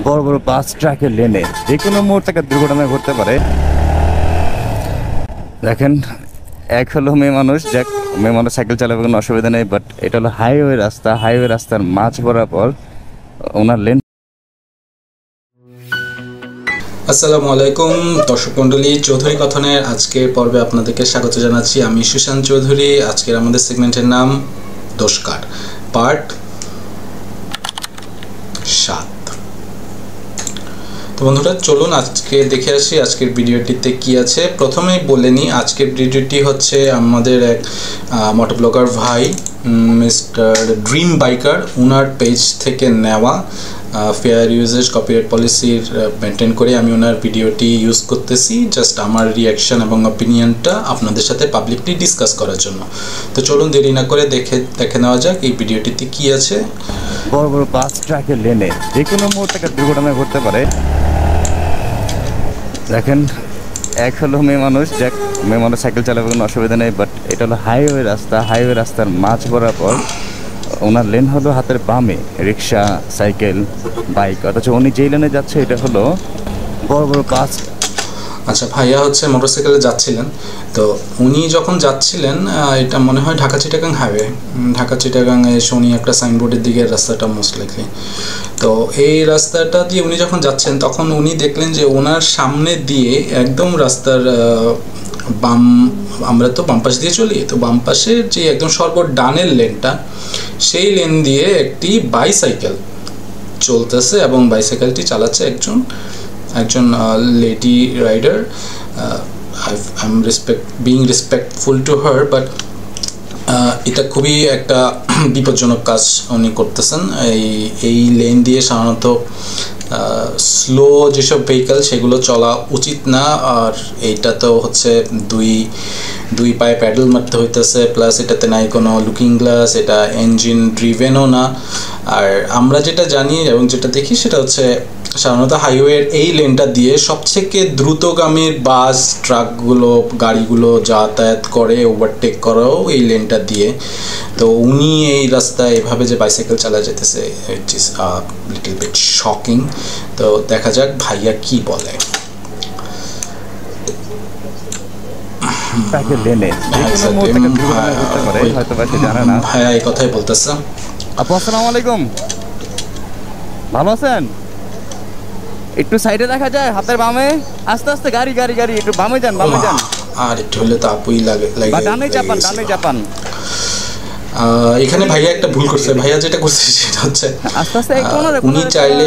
বড় বড় বাস ট্রাকের লেনে যে কোনো মুহূর্তে একটা দুর্ঘটনা ঘটতে পারে। দেখেন, এক হলো মেয়ে মানুষ, মেয়ে মানুষ সাইকেল চালাবে, কোনো অসুবিধা নেই, বাট এটা হলো হাইওয়ে রাস্তা, হাইওয়ে রাস্তার মাঝ বরাবর ওনার লেন। আসসালামু আলাইকুম দর্শক মণ্ডলী, চৌধুরী কথনের আজকের পর্বে আপনাদেরকে স্বাগত জানাচ্ছি। আমি সুশান্ত চৌধুরী। আজকের আমাদের সেগমেন্টের নাম দোষ কার, পার্ট 7। তো বন্ধুরা, চলুন আজকে দেখে আসি আজকের ভিডিওটিতে কি আছে। প্রথমেই বলে নিই, আজকের ভিডিওটি হচ্ছে আমাদের এক মোটর ব্লগার ভাই মিস্টার ড্রিম বাইকার, ওনার পেজ থেকে নেওয়া। ফেয়ার ইউজেজ কপিরাইট পলিসির মেনটেন করে আমি ওনার ভিডিওটি ইউজ করতেছি জাস্ট আমার রিয়াকশান এবং অপিনিয়নটা আপনাদের সাথে পাবলিকলি ডিসকাস করার জন্য। তো চলুন দেরি না করে দেখে নেওয়া যাক এই ভিডিওটিতে কি আছে। বড় বড় বাস ট্রাকের লেনে যে কোনো মুহূর্তে একটা দুর্ঘটনা ঘটতে পারে। দেখেন, এক হলো মেয়ে মানুষ, মেয়ে মানুষ সাইকেল চালাবে, কোনো অসুবিধা নেই, বাট এটা হলো হাইওয়ে রাস্তা, হাইওয়ে রাস্তার মাঝ বরাবর ওনার লেন হলো হাতের বামে, রিক্সা, সাইকেল, বাইক, অথচ উনি যেই লেনে যাচ্ছে এটা হলো বড় বড় বাস। আচ্ছা, ভাইয়া হচ্ছে মোটরসাইকেলে যাচ্ছিলেন। তো উনি যখন যাচ্ছিলেন, এটা মনে হয় ঢাকা চিটাগাং হাইওয়ে, ঢাকা চিটাগাংয়ে উনি একটা সাইনবোর্ডের দিকে রাস্তাটা মোস্ট লাইকলি। তো এই রাস্তাটা দিয়ে উনি যখন যাচ্ছেন তখন উনি দেখলেন যে ওনার সামনে দিয়ে একদম রাস্তার বাম, আমরা তো বাম পাশ দিয়ে চলি, তো বাম পাশের যে একদম ডানের লেনটা, সেই লেন দিয়ে একটি বাইসাইকেল চলতেছে এবং বাইসাইকেলটি চালাচ্ছে একজন lady rider. I am being respectful to her, but এটা খুবই একটা বিপজ্জনক কাজ উনি করতেছেন। এই লেন দিয়ে সাধারণত স্লো যেসব ভেহিকেল সেগুলো চলা উচিত না। আর এইটা তো হচ্ছে দুই পায়ে প্যাডেল মারতে হইতেছে, প্লাস এটাতে নাই কোনো লুকিং গ্লাস, এটা ইঞ্জিন ড্রিভেনও না। আর আমরা যেটা জানি এবং যেটা দেখি সেটা হচ্ছে সাধারণত হাইওয়ের এই লেনটা দিয়ে সবথেকে দ্রুতগামীর বাস, ট্রাকগুলো, গাড়িগুলো যাতায়াত করে, ওভারটেক করাও এই লেনটা দিয়ে। তো উনি এই রাস্তায় এভাবে যে বাইসাইকেল চালায় যেতেছে, it is little bit shocking. তো দেখা যাক ভাইয়া কি বলে। ভাইয়া এই কথাই বলতেছে। আপু আসসালামু আলাইকুম, ভালো আছেন? একটু সাইডে দেখা যায়, হাতের বামে, আস্তে আস্তে গাড়ি গাড়ি গাড়ি, একটু বামে যান, বামে যান। আর একটু হলে তো আপুই লাগে, ডানে চাপান, ডানে চাপান। এখানে ভাইয়া একটা ভুল করছে। ভাইয়া যেটা করছে সেটা হচ্ছে আস্তে আস্তে উনি চাইলে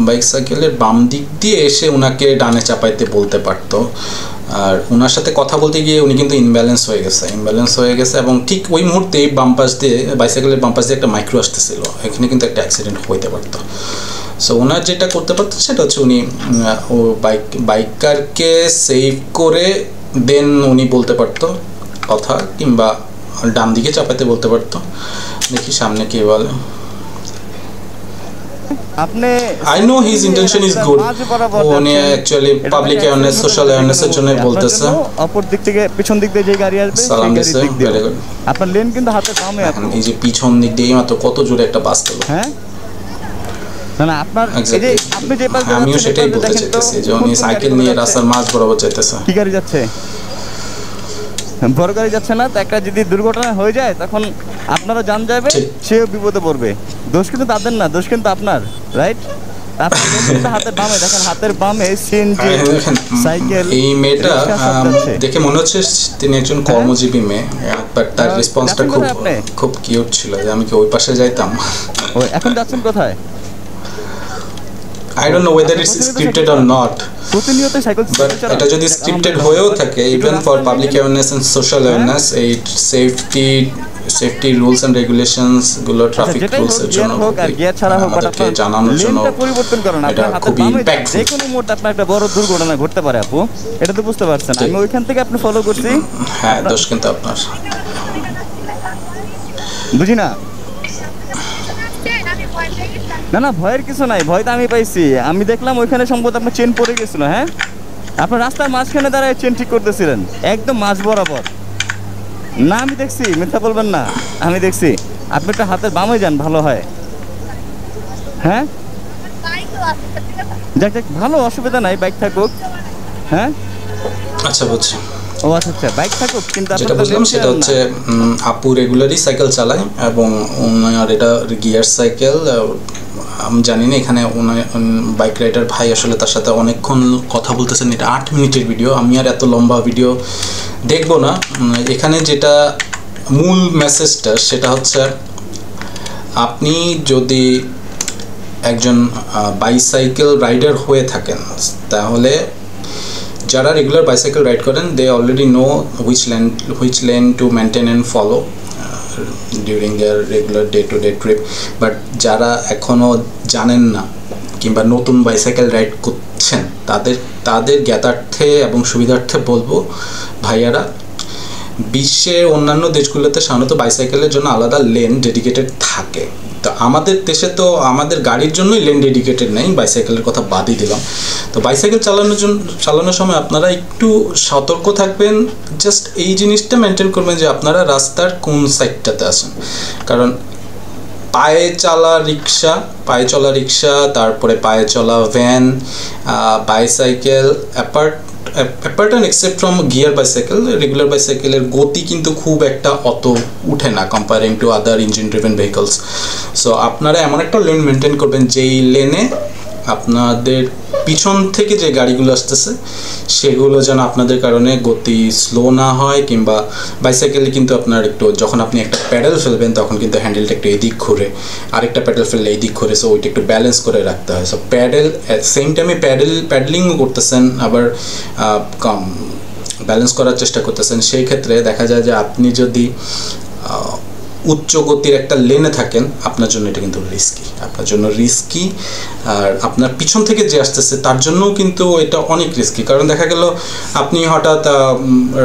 বাইসাইকেলের বাম দিক দিয়ে এসে ওনাকে ডানে চাপাইতে বলতে পারতো। আর ওনার সাথে কথা বলতে গিয়ে উনি কিন্তু ইমব্যালেন্স হয়ে গেছে এবং ঠিক ওই মুহূর্তে বাম পাশ দিয়ে, বাইসাইকেলের বাম পাশ দিয়ে একটা মাইক্রো আসতেছিল, এখানে কিন্তু একটা অ্যাক্সিডেন্ট হইতে পারতো। সো ওনার যেটা করতে পারতো সেটা হচ্ছে উনি বাইকারকে সেভ করে দেন উনি বলতে পারতো কথা, কিংবা ডান দিকে চাপাতে বলতে পারতো। দেখি সামনে কে বলে। আপনি I know his intention is good, উনি অ্যাকচুয়ালি পাবলিক অ্যাওয়ারনেস, সোশ্যাল অ্যাওয়ারনেসের জন্য বলতেছে। অপর দিক থেকে পিছন দিক দিয়ে যে গাড়ি আসবে সালাম দিছে, ভেরি গুড। আপনার লেন কিন্তু হাতের বামে আছে। এই যে পিছন দিক দিয়ে মাত্র কত জোরে একটা বাস গেল। হ্যাঁ, না না, আপনার এই যে আপনি যে পাশে, আমিও সেটাই বলতে চাইতেছি যে উনি সাইকেল নিয়ে রাস্তার মাঝ বরাবর যাইতেছে। কি গাড়ি যাচ্ছে? বড় গাড়ি যাচ্ছে না তো, একটা যদি দুর্ঘটনা হয়ে যায় তখন আপনারা জান যাবে, সেও বিপদে পড়বে। দোষ কিন্তু তাদের না, দোষ কিন্তু আপনার, রাইট? হাতের বামে দেখেন, হাতের বামে সিএনজি সাইকেল। এই মেয়েটা দেখে মনে হচ্ছে তিনি একজন কর্মজীবী মেয়ে, বাট তার রেসপন্সটা খুব কিউট ছিল, যে আমি কি ওই পাশে যাইতাম। এখন যাচ্ছেন কোথায়? I don't know whether it's scripted or not, but এটা যদি স্ক্রিপ্টেড হয়েও থাকে, even for public awareness and social awareness, এই সেফটি রুলস এন্ড রেগুলেশনস গুলো, ট্রাফিক রুলস এর জন্য আপনাকে জানানোর জন্য পরিবর্তন করেন। আপনার হাতের বামে যে কোনো মুহূর্তে আপনার একটা বড় দুর্ঘটনা ঘটতে পারে আপু, এটা তো বুঝতে পারছেন। আমি ওইখান থেকে আপনি ফলো করছি। হ্যাঁ, দোষ কিন্তু আপনার। বুঝি না, না না, ভয়ের কিছু নাই, ভয় তো আমি পাইছি। আমি দেখলাম ওইখানে সম্ভবত আপনার চেন পড়ে গেছিল। হ্যাঁ, আপনার রাস্তার মাঝখানে দাঁড়ায় চেন ঠিক করতেছিলেন, একদম মাঝ বরাবর। না, আমি দেখছি, মিথ্যা বলবেন না, আমি দেখছি। আপনি একটা হাতের বামে যান, ভালো হয়। হ্যাঁ, যাক যাক, ভালো, অসুবিধা নাই, বাইক থাকুক। হ্যাঁ, আচ্ছা বুঝছি। ও আচ্ছা আচ্ছা, বাইক থাকুক, কিন্তু যেটা বুঝলাম সেটা হচ্ছে আপু রেগুলারই সাইকেল চালায় এবং ওনার এটা গিয়ার সাইকেল। আমি জানি না এখানে ওনার বাইক রাইডার ভাই আসলে তার সাথে অনেকক্ষণ কথা বলতেছেন। এটা 8 মিনিটের ভিডিও, আমি আর এত লম্বা ভিডিও দেখবো না। এখানে যেটা মূল মেসেজটা সেটা হচ্ছে, আপনি যদি একজন বাইসাইকেল রাইডার হয়ে থাকেন তাহলে যারা রেগুলার বাইসাইকেল রাইড করেন they already know which lane to maintain and follow during their regular day to day trip. But যারা এখনও জানেন না কিংবা নতুন বাইসাইকেল রাইড করছেন তাদের জ্ঞাতার্থে এবং সুবিধার্থে বলবো, ভাইয়ারা, বিশ্বের অন্যান্য দেশগুলোতে সাধারণত বাইসাইকেলের জন্য আলাদা লেন ডেডিকেটেড থাকে। তো আমাদের দেশে তো আমাদের গাড়ির জন্যই লেন ডেডিকেটেড নেই, বাইসাইকেলের কথা বাদই দিলাম। তো বাইসাইকেল চালানোর সময় আপনারা একটু সতর্ক থাকবেন। জাস্ট এই জিনিসটা মেনটেন করবেন যে আপনারা রাস্তার কোন সাইডটাতে আছেন। কারণ পায়ে চলা রিক্সা, তারপরে পায়ে চলা van, bicycle, apart and except from gear bicycle, regular বাইসাইকেলের গতি কিন্তু খুব একটা অত উঠে না comparing to other engine driven vehicles. So আপনারা এমন একটা লেন মেনটেন করবেন যেই লেনে আপনাদের পিছন থেকে যে গাড়িগুলো আসতেছে সেগুলো যেন আপনাদের কারণে গতি স্লো না হয়। কিংবা বাইসাইকেলে কিন্তু আপনার একটু, যখন আপনি একটা প্যাডেল ফেলবেন তখন কিন্তু হ্যান্ডেলটা একটু এদিক ঘুরে, আরেকটা প্যাডেল ফেললে এই দিক ঘুরে। সো ওইটা একটু ব্যালেন্স করে রাখতে হয়। সো সেম টাইমে প্যাডেলিংও করতেছেন, আবার ব্যালেন্স করার চেষ্টা করতেছেন। সেই ক্ষেত্রে দেখা যায় যে আপনি যদি উচ্চ গতির একটা লেনে থাকেন আপনার জন্য এটা কিন্তু রিস্কি, আর আপনার পিছন থেকে যে আসতেছে তার জন্যও কিন্তু এটা অনেক রিস্কি। কারণ দেখা গেল আপনি হঠাৎ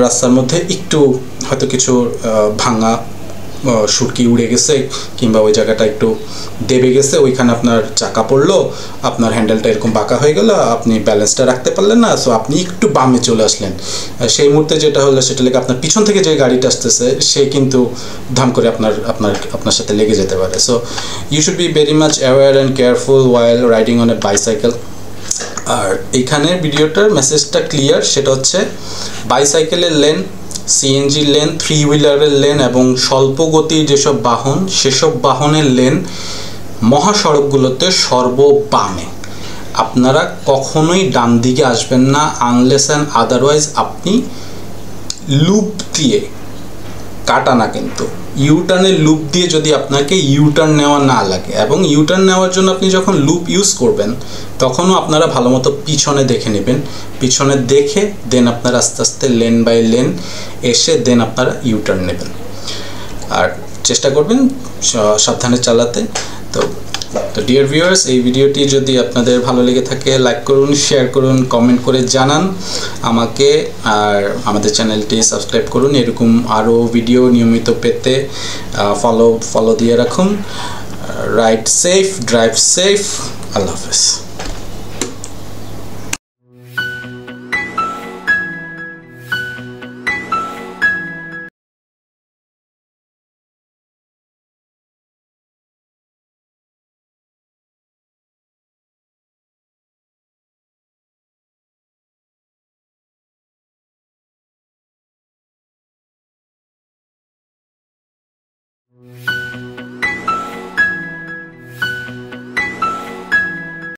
রাস্তার মধ্যে একটু হয়তো কিছু ভাঙা সুরকি উড়ে গেছে কিংবা ওই জায়গাটা একটু দেবে গেছে, ওইখানে আপনার চাকা পড়লো, আপনার হ্যান্ডেলটা এরকম বাঁকা হয়ে গেল, আপনি ব্যালেন্সটা রাখতে পারলেন না। সো আপনি একটু বামে চলে আসলেন। সেই মুহূর্তে যেটা হলো সেটা লেগে আপনার পিছন থেকে যে গাড়িটা আসতেছে সে কিন্তু ধাম করে আপনার সাথে লেগে যেতে পারে। So you should be very much aware and careful while riding on a bicycle. আর এইখানে ভিডিওটার মেসেজটা ক্লিয়ার, সেটা হচ্ছে বাইসাইকেলের লেন, সিএনজি লেন, থ্রি হুইলারের লেন এবং স্বল্প গতির যেসব বাহন সেসব বাহনের লেন মহাসড়কগুলোতে সর্ববামে। আপনারা কখনোই ডান দিকে আসবেন না আনলেস অ্যান্ড আদারওয়াইজ আপনি লুপ দিয়ে কাটা না, কিন্তু ইউটার্নের লুপ দিয়ে যদি আপনাকে ইউটার্ন নেওয়া না লাগে, এবং ইউটার্ন নেওয়ার জন্য আপনি যখন লুপ ইউজ করবেন তখনও আপনারা ভালো মতো পিছনে দেখে নেবেন। পিছনে দেখে দেন আপনারা আস্তে আস্তে লেন বাই লেন এসে দেন আপনারা ইউটার্ন নেবেন। আর চেষ্টা করবেন সাবধানে চালাতে। তো ডিয়ার ভিউয়ার্স, এই ভিডিওটি যদি আপনাদের ভালো লেগে থাকে লাইক করুন, শেয়ার করুন, কমেন্ট করে জানান আমাকে, আর আমাদের চ্যানেলটি সাবস্ক্রাইব করুন। এরকম আরও ভিডিও নিয়মিত পেতে ফলো দিয়ে রাখুন। Ride safe, drive safe. আল্লাহ হাফেজ।